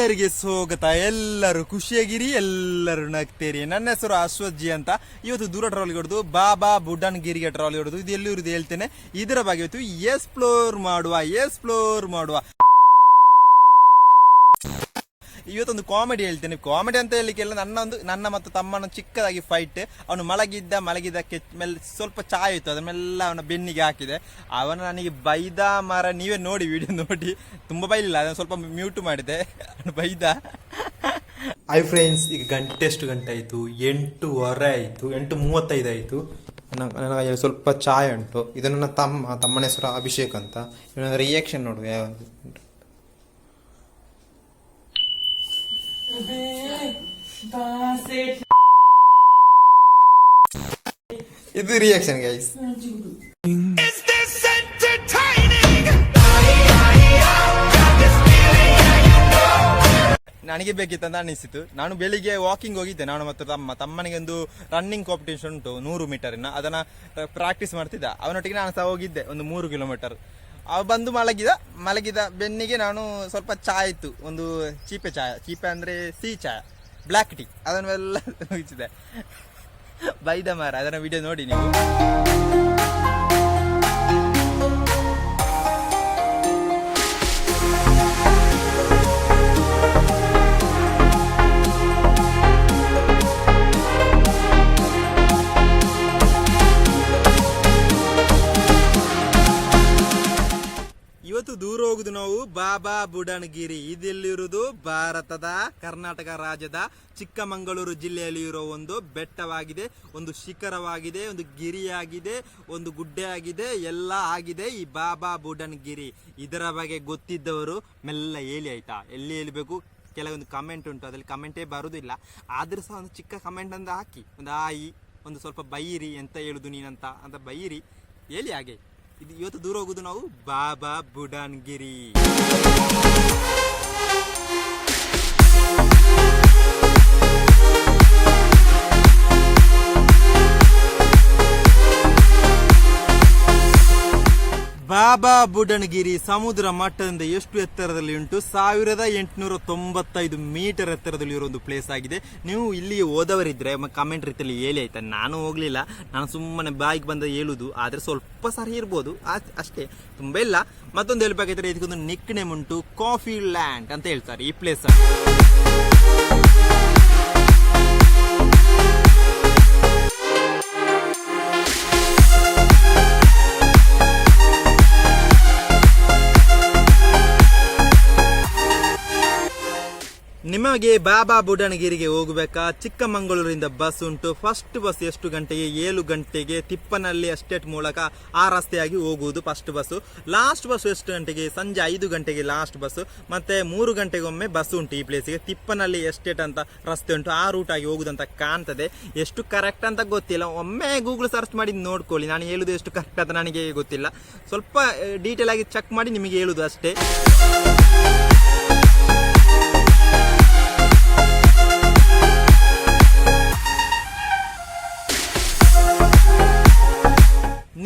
ಎಲ್ಲರಿಗೆ ಸ್ವಾಗತ. ಎಲ್ಲರೂ ಖುಷಿಯಾಗಿರಿ, ಎಲ್ಲರೂ ನಗ್ತೀರಿ. ನನ್ನ ಹೆಸರು ಅಶ್ವಥ್ ಅಂತ. ಇವತ್ತು ದೂರ ಟ್ರಾವೆಲ್ ಹೊಡೆದು ಬಾಬಾ ಬುಡನ್ಗಿರಿಗೆ ಟ್ರಾವೆಲ್ ಹೊಡೆದು ಇದು ಎಲ್ಲಿರುವುದು ಹೇಳ್ತೇನೆ. ಇದರ ಬಗ್ಗೆ ಇವತ್ತು ಎಕ್ಸ್ಪ್ಲೋರ್ ಮಾಡುವ. ಇವತ್ತೊಂದು ಕಾಮಿಡಿ ಹೇಳ್ತೇನೆ. ಕಾಮಿಡಿ ಅಂತ ಹೇಳಲಿಕ್ಕೆಲ್ಲ ನನ್ನ ಮತ್ತು ತಮ್ಮನ ಚಿಕ್ಕದಾಗಿ ಫೈಟ್. ಅವನು ಮಲಗಿದ್ದಕ್ಕೆ ಮೇಲೆ ಸ್ವಲ್ಪ ಚಾಯ್ ಇತ್ತು, ಅದನ್ನೆಲ್ಲ ಅವನ ಬೆನ್ನಿಗೆ ಹಾಕಿದೆ. ಅವನು ನನಗೆ ಬೈದ ಮರ. ನೀವೇ ನೋಡಿ, ವಿಡಿಯೋ ನೋಡಿ. ತುಂಬ ಬೈಲಿಲ್ಲ, ಅದನ್ನು ಸ್ವಲ್ಪ ಮ್ಯೂಟ್ ಮಾಡಿದೆ. ಅವನು ಬೈದ. ಐ ಫ್ರೆಂಡ್ಸ್, ಈಗ ಎಷ್ಟು ಗಂಟೆ ಆಯಿತು? 8:15 ಆಯಿತು, 8:35 ಆಯಿತು. ನನಗೆ ಸ್ವಲ್ಪ ಚಾಯ್ ಉಂಟು. ಇದು ನನ್ನ ತಮ್ಮನ ಹೆಸರು ಅಭಿಷೇಕ್ ಅಂತ. ಇವನ ರಿಯಾಕ್ಷನ್ ನೋಡುವ ಯಾವ ಇದು ರಿಯಾಕ್ಷನ್ ಗೈಸ್. ನನಗೆ ಬೇಕಿತ್ತಂತ ಅನಿಸಿತು. ನಾನು ಬೆಳಿಗ್ಗೆ ವಾಕಿಂಗ್ ಹೋಗಿದ್ದೆ, ನಾನು ಮತ್ತು ತಮ್ಮನಿಗೆ ಒಂದು ರನ್ನಿಂಗ್ ಕಾಂಪಿಟೇಷನ್ ಉಂಟು 100 ಮೀಟರಿನ. ಅದನ್ನ ಪ್ರಾಕ್ಟೀಸ್ ಮಾಡ್ತಿದ್ದ. ಅವನೊಟ್ಟಿಗೆ ನಾನು ಸಹ ಹೋಗಿದ್ದೆ ಒಂದು 3 ಕಿಲೋಮೀಟರ್. ಅವ ಬಂದು ಮಲಗಿದ ಬೆನ್ನಿಗೆ ನಾನು ಸ್ವಲ್ಪ ಚಾಯ್ ಇತ್ತು, ಒಂದು ಚೀಪೆ ಅಂದ್ರೆ ಸಿಹಿ ಚಾಯ್, ಬ್ಲ್ಯಾಕ್ ಟೀ, ಅದನ್ನೆಲ್ಲ ಮುಗಿಸಿದೆ. ಬೈದ ಮಾರ. ಅದನ್ನ ವಿಡಿಯೋ ನೋಡಿ ನೀವು. ಇವತ್ತು ದೂರ ಹೋಗುದು ನಾವು ಬಾಬಾ ಬುಡನ್ಗಿರಿ. ಇದೆಲ್ಲಿರುವುದು ಭಾರತದ ಕರ್ನಾಟಕ ರಾಜ್ಯದ ಚಿಕ್ಕಮಗಳೂರು ಜಿಲ್ಲೆಯಲ್ಲಿ ಇರೋ ಒಂದು ಬೆಟ್ಟವಾಗಿದೆ, ಒಂದು ಶಿಖರವಾಗಿದೆ, ಒಂದು ಗಿರಿಯಾಗಿದೆ, ಒಂದು ಗುಡ್ಡೆ ಆಗಿದೆ, ಎಲ್ಲ ಆಗಿದೆ ಈ ಬಾಬಾ ಬುಡನ್ಗಿರಿ. ಇದರ ಬಗ್ಗೆ ಗೊತ್ತಿದ್ದವರು ಮೆಲ್ಲ ಹೇಳಿ ಆಯ್ತಾ. ಎಲ್ಲಿ ಹೇಳ್ಬೇಕು? ಕೆಲವೊಂದು ಕಮೆಂಟ್ ಉಂಟು, ಅದ್ರಲ್ಲಿ ಕಮೆಂಟೇ ಬರುವುದಿಲ್ಲ. ಆದ್ರೂ ಸಹ ಒಂದು ಚಿಕ್ಕ ಕಮೆಂಟ್ ಅಂತ ಹಾಕಿ, ಒಂದು ಆಯಿ, ಒಂದು ಸ್ವಲ್ಪ ಬೈರಿ, ಎಂತ ಹೇಳುದು ನೀನಂತ ಬೈರಿ, ಹೇಳಿ ಹಾಗೆ. ಇವತ್ತು ದೂರ ಹೋಗುದು ನಾವು ಬಾಬಾ ಬುಡನ್ಗಿರಿ. ಬಾಬಾ ಬುಡನ್ಗಿರಿ ಸಮುದ್ರ ಮಟ್ಟದಿಂದ ಎಷ್ಟು ಎತ್ತರದಲ್ಲಿ ಉಂಟು? 1895 ಮೀಟರ್ ಎತ್ತರದಲ್ಲಿ ಇರೋ ಒಂದು ಪ್ಲೇಸ್ ಆಗಿದೆ. ನೀವು ಇಲ್ಲಿ ಹೋದವರಿದ್ರೆ ಕಮೆಂಟ್ ರೀತಿಯಲ್ಲಿ ಹೇಳಿ ಆಯ್ತಾ. ನಾನು ಹೋಗ್ಲಿಲ್ಲ, ನಾನು ಸುಮ್ಮನೆ ಬಾಯಿಗೆ ಬಂದ ಹೇಳುದು. ಆದ್ರೆ ಸ್ವಲ್ಪ ಸರಿ ಇರ್ಬೋದು ಅಷ್ಟೇ, ತುಂಬಾ ಇಲ್ಲ. ಮತ್ತೊಂದು ಹೇಳ್ಬೇಕಾದ್ರೆ ಇದಕ್ಕೊಂದು ನಿಕ್ ನೇಮ್ ಉಂಟು, ಕಾಫಿ ಲ್ಯಾಂಡ್ ಅಂತ ಹೇಳ್ತಾರೆ ಈ ಪ್ಲೇಸ್. ನಿಮಗೆ ಬಾಬಾ ಬುಡನ್ಗಿರಿಗೆ ಹೋಗಬೇಕಾ? ಚಿಕ್ಕಮಗಳೂರಿಂದ ಬಸ್ ಉಂಟು. ಫಸ್ಟ್ ಬಸ್ ಎಷ್ಟು ಗಂಟೆಗೆ? 7 ಗಂಟೆಗೆ ತಿಪ್ಪನಹಳ್ಳಿ ಎಸ್ಟೇಟ್ ಮೂಲಕ ಆ ರಸ್ತೆಯಾಗಿ ಹೋಗುವುದು ಫಸ್ಟ್ ಬಸ್. ಲಾಸ್ಟ್ ಬಸ್ ಎಷ್ಟು ಗಂಟೆಗೆ? ಸಂಜೆ 5 ಗಂಟೆಗೆ ಲಾಸ್ಟ್ ಬಸ್. ಮತ್ತೆ 3 ಗಂಟೆಗೆ ಒಮ್ಮೆ ಬಸ್ ಉಂಟು ಈ ಪ್ಲೇಸಿಗೆ. ತಿಪ್ಪನಹಳ್ಳಿ ಎಸ್ಟೇಟ್ ಅಂತ ರಸ್ತೆ ಉಂಟು, ಆ ರೂಟ್ ಆಗಿ ಹೋಗುದಂತ ಕಾಣ್ತದೆ. ಎಷ್ಟು ಕರೆಕ್ಟ್ ಅಂತ ಗೊತ್ತಿಲ್ಲ, ಒಮ್ಮೆ ಗೂಗಲ್ ಸರ್ಚ್ ಮಾಡಿ ನೋಡ್ಕೊಳ್ಳಿ. ನಾನು ಹೇಳುದು ಎಷ್ಟು ಕರೆಕ್ಟ್ ಅಂತ ನನಗೆ ಗೊತ್ತಿಲ್ಲ, ಸ್ವಲ್ಪ ಡೀಟೇಲ್ ಆಗಿ ಚೆಕ್ ಮಾಡಿ ನಿಮಗೆ ಹೇಳುದು ಅಷ್ಟೇ.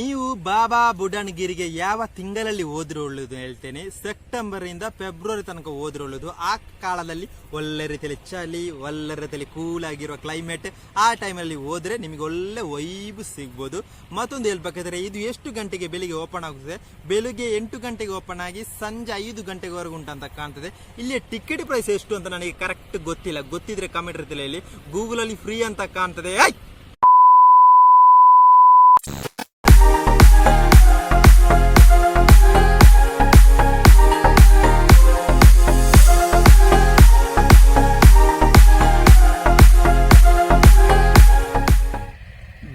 ನೀವು ಬಾಬಾ ಬುಡನ್ಗಿರಿಗೆ ಯಾವ ತಿಂಗಳಲ್ಲಿ ಹೋದ್ರೆ ಒಳ್ಳೆಯದು ಹೇಳ್ತೇನೆ. ಸೆಪ್ಟೆಂಬರ್ ಇಂದ ಫೆಬ್ರವರಿ ತನಕ ಹೋದ್ರೆ ಒಳ್ಳೆಯದು. ಆ ಕಾಲದಲ್ಲಿ ಒಳ್ಳೆ ರೀತಿಯಲ್ಲಿ ಚಳಿ, ಒಳ್ಳೆ ರೀತಿಯಲ್ಲಿ ಕೂಲ್ ಆಗಿರುವ ಕ್ಲೈಮೇಟ್. ಆ ಟೈಮಲ್ಲಿ ಹೋದ್ರೆ ನಿಮಗೆ ಒಳ್ಳೆ ವೈಬ್ ಸಿಗ್ಬೋದು. ಮತ್ತೊಂದು ಹೇಳ್ಬೇಕಾದ್ರೆ ಇದು ಎಷ್ಟು ಗಂಟೆಗೆ ಬೆಳಿಗ್ಗೆ ಓಪನ್ ಆಗುತ್ತದೆ? ಬೆಳಿಗ್ಗೆ 8 ಗಂಟೆಗೆ ಓಪನ್ ಆಗಿ ಸಂಜೆ 5 ಗಂಟೆವರೆಗೂ ಉಂಟಂತ ಕಾಣ್ತದೆ. ಇಲ್ಲಿ ಟಿಕೆಟ್ ಪ್ರೈಸ್ ಎಷ್ಟು ಅಂತ ನನಗೆ ಕರೆಕ್ಟ್ ಗೊತ್ತಿಲ್ಲ. ಗೊತ್ತಿದ್ರೆ ಕಮೆಂಟ್ ರೀತಿಯಲ್ಲಿ ಹೇಳಿ. ಗೂಗಲ್ ಅಲ್ಲಿ ಫ್ರೀ ಅಂತ ಕಾಣ್ತದೆ.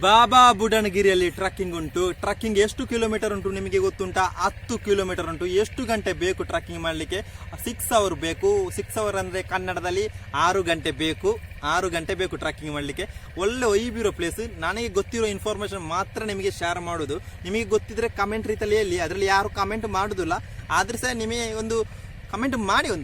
ಬಾಬಾ ಬುಡನ್ಗಿರಿಯಲ್ಲಿ ಟ್ರಕ್ಕಿಂಗ್ ಉಂಟು. ಟ್ರಕ್ಕಿಂಗ್ ಎಷ್ಟು ಕಿಲೋಮೀಟರ್ ಉಂಟು ನಿಮಗೆ ಗೊತ್ತುಂಟಾ? 10 ಕಿಲೋಮೀಟರ್ ಉಂಟು. ಎಷ್ಟು ಗಂಟೆ ಬೇಕು ಟ್ರಕ್ಕಿಂಗ್ ಮಾಡಲಿಕ್ಕೆ? 6 ಅವರ್ ಬೇಕು. 6 ಅವರ್ ಅಂದ್ರೆ ಕನ್ನಡದಲ್ಲಿ 6 ಗಂಟೆ ಬೇಕು. 6 ಗಂಟೆ ಬೇಕು ಟ್ರಕ್ಕಿಂಗ್ ಮಾಡಲಿಕ್ಕೆ. ಒಳ್ಳೆ ವೈಬಿರೋ ಪ್ಲೇಸ್. ನನಗೆ ಗೊತ್ತಿರೋ ಇನ್ಫಾರ್ಮೇಶನ್ ಮಾತ್ರ ನಿಮಗೆ ಶೇರ್ ಮಾಡೋದು. ನಿಮಗೆ ಗೊತ್ತಿದ್ರೆ ಕಮೆಂಟ್ ರೀತಿಯಲ್ಲಿ ಹೇಳಿ. ಅದರಲ್ಲಿ ಯಾರು ಕಮೆಂಟ್ ಮಾಡುದಿಲ್ಲ, ಆದ್ರೆ ಸಹ ನಿಮಗೆ ಒಂದು ಕಮೆಂಟ್ ಮಾಡಿ.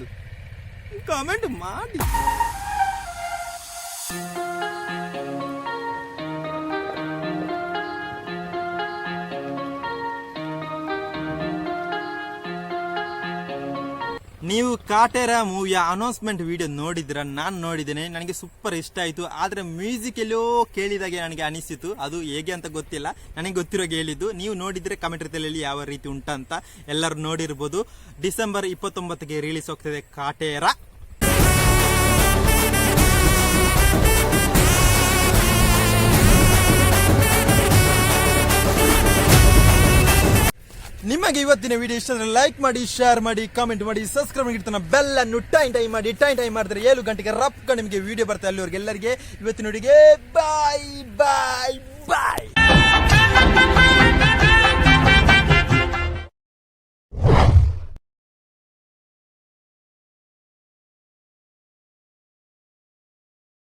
ನೀವು ಕಾಟೇರ ಮೂವಿಯ ಅನೌನ್ಸ್ಮೆಂಟ್ ವಿಡಿಯೋ ನೋಡಿದ್ರ? ನಾನು ನೋಡಿದ್ದೇನೆ, ನನಗೆ ಸೂಪರ್ ಇಷ್ಟ ಆಯಿತು. ಆದರೆ ಮ್ಯೂಸಿಕ್ ಎಲ್ಲೋ ಕೇಳಿದಾಗೆ ನನಗೆ ಅನಿಸಿತು. ಅದು ಹೇಗೆ ಅಂತ ಗೊತ್ತಿಲ್ಲ, ನನಗೆ ಗೊತ್ತಿರೋಗೆ ಹೇಳಿದ್ದು. ನೀವು ನೋಡಿದ್ರೆ ಕಮೆಂಟ್ ರೀತಿಯಲ್ಲಿ ಯಾವ ರೀತಿ ಉಂಟಂತ ಎಲ್ಲರೂ ನೋಡಿರ್ಬೋದು. ಡಿಸೆಂಬರ್ 29ಗೆ ರಿಲೀಸ್ ಹೋಗ್ತದೆ ಕಾಟೇರ. ನಿಮಗೆ ಇವತ್ತಿನ ವಿಡಿಯೋ ಇಷ್ಟ ಆದರೆ ಲೈಕ್ ಮಾಡಿ, ಶೇರ್ ಮಾಡಿ, ಕಾಮೆಂಟ್ ಮಾಡಿ, ಸಬ್ಸ್ಕ್ರೈಬ್ ಮಾಡಿ, ಇಡ್ತಾನೆ ಬೆಲ್ ಅನ್ನು ಟೈಮ್ ಮಾಡಿ. ಟೈಮ್ ಮಾಡಿದ್ರೆ 7 ಗಂಟೆಗೆ ರಪ್ಪ ನಿಮಗೆ ವಿಡಿಯೋ ಬರುತ್ತೆ. ಅಲ್ಲಿವರೆಗೆ ಎಲ್ಲರಿಗೆ ಇವತ್ತಿನ ವಿಡಿಯೋಗೆ ಬಾಯ್ ಬಾಯ್ ಬಾಯ್.